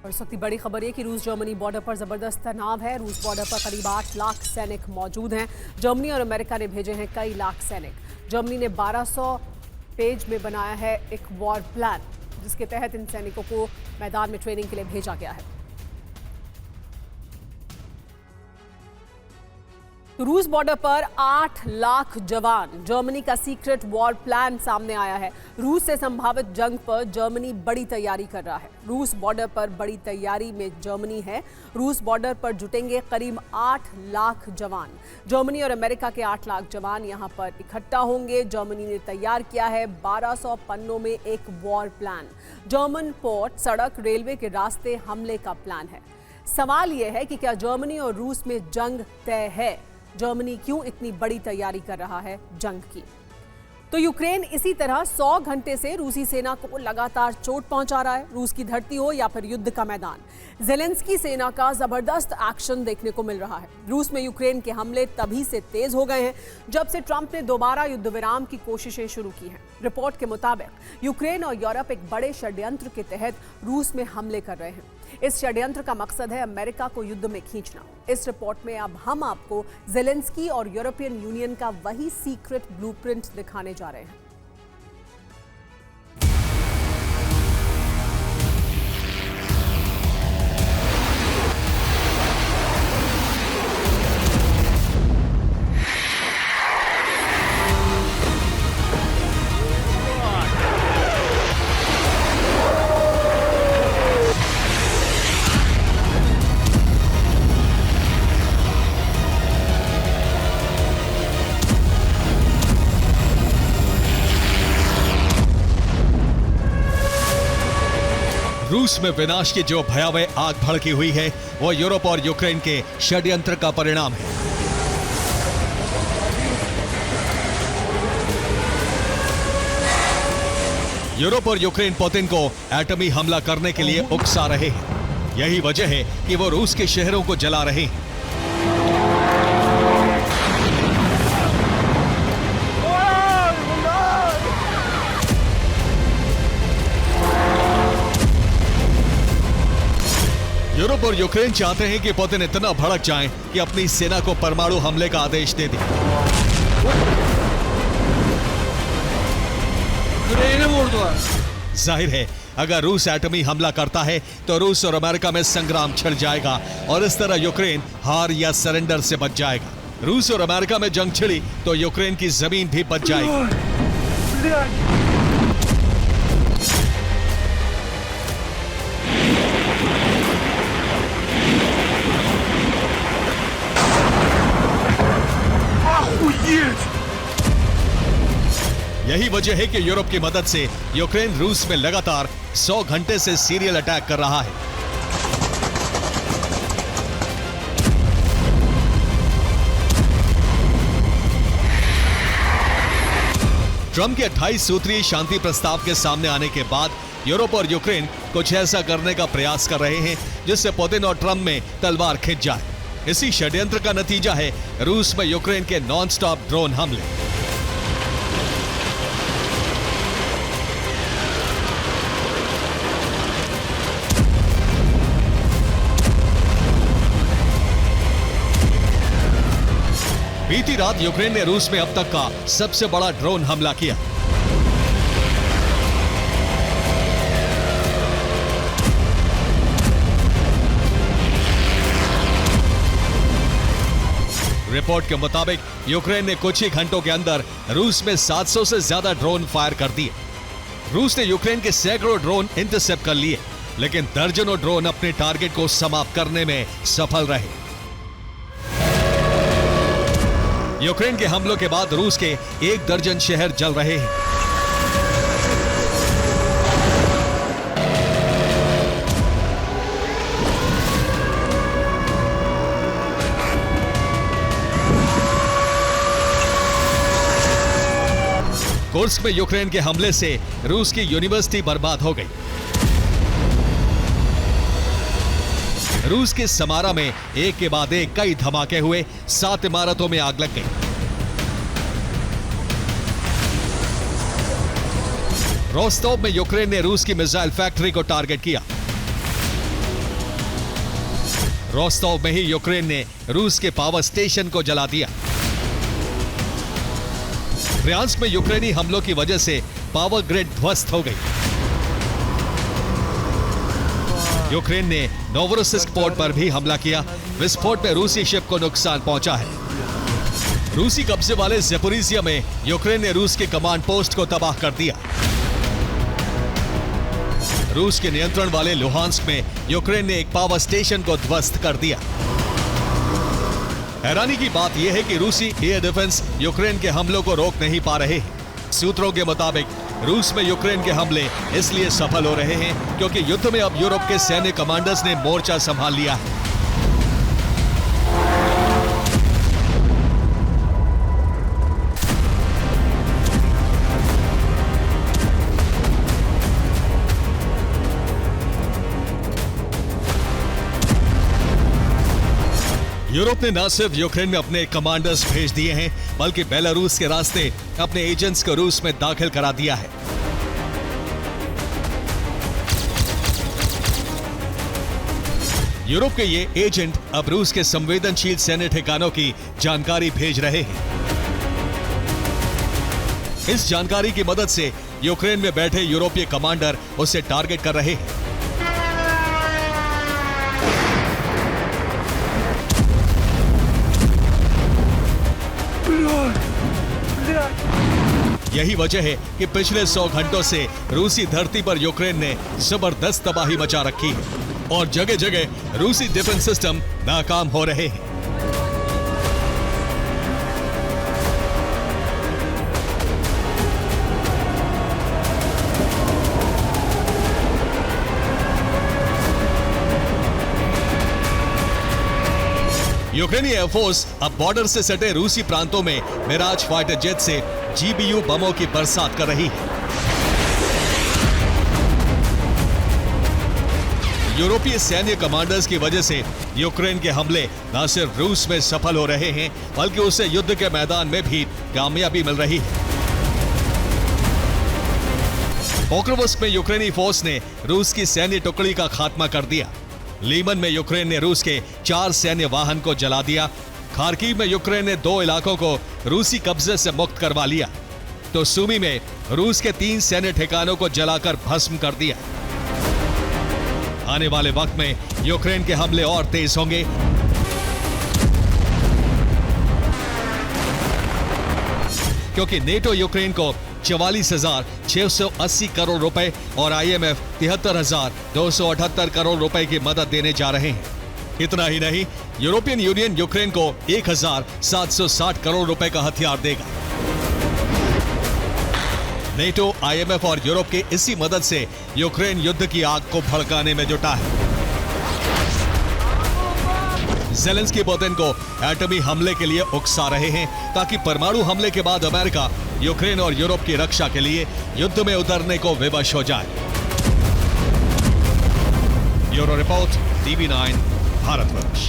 और इस वक्त की बड़ी खबर ये कि रूस जर्मनी बॉर्डर पर जबरदस्त तनाव है। रूस बॉर्डर पर करीब 8 लाख सैनिक मौजूद हैं। जर्मनी और अमेरिका ने भेजे हैं कई लाख सैनिक। जर्मनी ने 1200 पेज में बनाया है एक वॉर प्लान, जिसके तहत इन सैनिकों को मैदान में ट्रेनिंग के लिए भेजा गया है। तो रूस बॉर्डर पर 8 लाख जवान, जर्मनी का सीक्रेट वॉर प्लान सामने आया है। रूस से संभावित जंग पर जर्मनी बड़ी तैयारी कर रहा है। रूस बॉर्डर पर बड़ी तैयारी में जर्मनी है। रूस बॉर्डर पर जुटेंगे करीब 8 लाख जवान। जर्मनी और अमेरिका के 8 लाख जवान यहां पर इकट्ठा होंगे। जर्मनी ने तैयार किया है 1200 पन्नों में एक वॉर प्लान। जर्मन पोर्ट, सड़क, रेलवे के रास्ते हमले का प्लान है। सवाल यह है कि क्या जर्मनी और रूस में जंग तय है? जर्मनी क्यों इतनी बड़ी तैयारी कर रहा है जंग की? तो यूक्रेन इसी तरह 100 घंटे से रूसी सेना को लगातार चोट पहुंचा रहा है। रूस की धरती हो या फिर युद्ध का मैदान, ज़ेलेंस्की सेना का जबरदस्त एक्शन देखने को मिल रहा है। रूस में यूक्रेन के हमले तभी से तेज हो गए हैं जब से ट्रंप ने दोबारा युद्ध विराम की कोशिशें शुरू की हैं। रिपोर्ट के मुताबिक यूक्रेन और यूरोप एक बड़े षड्यंत्र के तहत रूस में हमले कर रहे हैं। इस षड्यंत्र का मकसद है अमेरिका को युद्ध में खींचना। इस रिपोर्ट में अब हम आपको ज़ेलेंस्की और यूरोपियन यूनियन का वही सीक्रेट ब्लूप्रिंट दिखाने जा रहे हैं। रूस में विनाश की जो भयावह आग भड़की हुई है, वो यूरोप और यूक्रेन के षड्यंत्र का परिणाम है। यूरोप और यूक्रेन पुतिन को एटमी हमला करने के लिए उकसा रहे हैं। यही वजह है कि वो रूस के शहरों को जला रहे हैं। यूरोप और यूक्रेन चाहते हैं कि पुतिन इतना भड़क जाएं कि अपनी सेना को परमाणु हमले का आदेश दे दें। जाहिर है, अगर रूस एटमी हमला करता है तो रूस और अमेरिका में संग्राम छिड़ जाएगा और इस तरह यूक्रेन हार या सरेंडर से बच जाएगा। रूस और अमेरिका में जंग छिड़ी तो यूक्रेन की जमीन भी बच जाएगी। यही वजह है कि यूरोप की मदद से यूक्रेन रूस में लगातार 100 घंटे से सीरियल अटैक कर रहा है। ट्रंप के 28 सूत्रीय शांति प्रस्ताव के सामने आने के बाद यूरोप और यूक्रेन कुछ ऐसा करने का प्रयास कर रहे हैं जिससे पुतिन और ट्रंप में तलवार खिंच जाए। इसी षड्यंत्र का नतीजा है रूस में यूक्रेन के नॉनस्टॉप ड्रोन हमले। बीती रात यूक्रेन ने रूस में अब तक का सबसे बड़ा ड्रोन हमला किया। रिपोर्ट के मुताबिक यूक्रेन ने कुछ ही घंटों के अंदर रूस में 700 से ज्यादा ड्रोन फायर कर दिए। रूस ने यूक्रेन के सैकड़ों ड्रोन इंटरसेप्ट कर लिए, लेकिन दर्जनों ड्रोन अपने टारगेट को समाप्त करने में सफल रहे। यूक्रेन के हमलों के बाद रूस के 1 दर्जन शहर जल रहे हैं। कुर्स्क में यूक्रेन के हमले से रूस की यूनिवर्सिटी बर्बाद हो गई। रूस के समारा में एक के बाद एक कई धमाके हुए, 7 इमारतों में आग लग गई। रोस्टोव में यूक्रेन ने रूस की मिसाइल फैक्ट्री को टारगेट किया। रोस्तोव में ही यूक्रेन ने रूस के पावर स्टेशन को जला दिया। ब्रियांस्क में यूक्रेनी हमलों की वजह से पावर ग्रिड ध्वस्त हो गई। यूक्रेन ने नोवरोसिस्क पोर्ट पर भी हमला किया। विस्फोट में रूसी शिप को नुकसान पहुंचा है। रूसी कब्जे वाले ज़पोरिज़िया में यूक्रेन ने रूस के कमांड पोस्ट को तबाह कर दिया। रूस के नियंत्रण वाले लुहांस्क में यूक्रेन ने एक पावर स्टेशन को ध्वस्त कर दिया। हैरानी की बात यह है कि रूसी एयर डिफेंस यूक्रेन के हमलों को रोक नहीं पा रहे। सूत्रों के मुताबिक रूस में यूक्रेन के हमले इसलिए सफल हो रहे हैं क्योंकि युद्ध में अब यूरोप के सैन्य कमांडर्स ने मोर्चा संभाल लिया है। यूरोप ने न सिर्फ यूक्रेन में अपने कमांडर्स भेज दिए हैं बल्कि बेलारूस के रास्ते अपने एजेंट्स को रूस में दाखिल करा दिया है। यूरोप के ये एजेंट अब रूस के संवेदनशील सैन्य ठिकानों की जानकारी भेज रहे हैं। इस जानकारी की मदद से यूक्रेन में बैठे यूरोपीय कमांडर उसे टारगेट कर रहे हैं। यही वजह है कि पिछले 100 घंटों से रूसी धरती पर यूक्रेन ने जबरदस्त तबाही मचा रखी है और जगह जगह रूसी डिफेंस सिस्टम नाकाम हो रहे हैं। यूक्रेनी एयरफोर्स अब बॉर्डर से सटे रूसी प्रांतों में मिराज फाइटर जेट से GBU बमों की बरसात कर रही है। यूरोपीय सैन्य कमांडर्स की वजह से यूक्रेन के हमले न सिर्फ रूस में सफल हो रहे हैं बल्कि उसे युद्ध के मैदान में भी कामयाबी मिल रही है। पोक्रोवस्क में यूक्रेनी फोर्स ने रूस की सैन्य टुकड़ी का खात्मा कर दिया। लीमन में यूक्रेन ने रूस के 4 सैन्य वाहन को जला दिया। खार्किव में यूक्रेन ने 2 इलाकों को रूसी कब्जे से मुक्त करवा लिया। तो सूमी में रूस के 3 सैन्य ठिकानों को जलाकर भस्म कर दिया। आने वाले वक्त में यूक्रेन के हमले और तेज होंगे। क्योंकि नेटो यूक्रेन को 44,680 करोड़ रुपए और IMF 73,278 करोड़ रुपए की मदद देने जा रहे हैं। इतना ही नहीं, यूरोपियन यूनियन यूक्रेन को 1,760 करोड़ रुपए का हथियार देगा। नेटो, IMF और यूरोप के इसी मदद से यूक्रेन युद्ध की आग को भड़काने में जुटा है। ज़ेलेंस्की पुतिन को एटमी हमले के लिए उकसा रहे हैं ताकि परमाणु हमले के बाद अमेरिका यूक्रेन और यूरोप की रक्षा के लिए युद्ध में उतरने को विवश हो जाए। Bureau report, TV9, Bharatvarsh.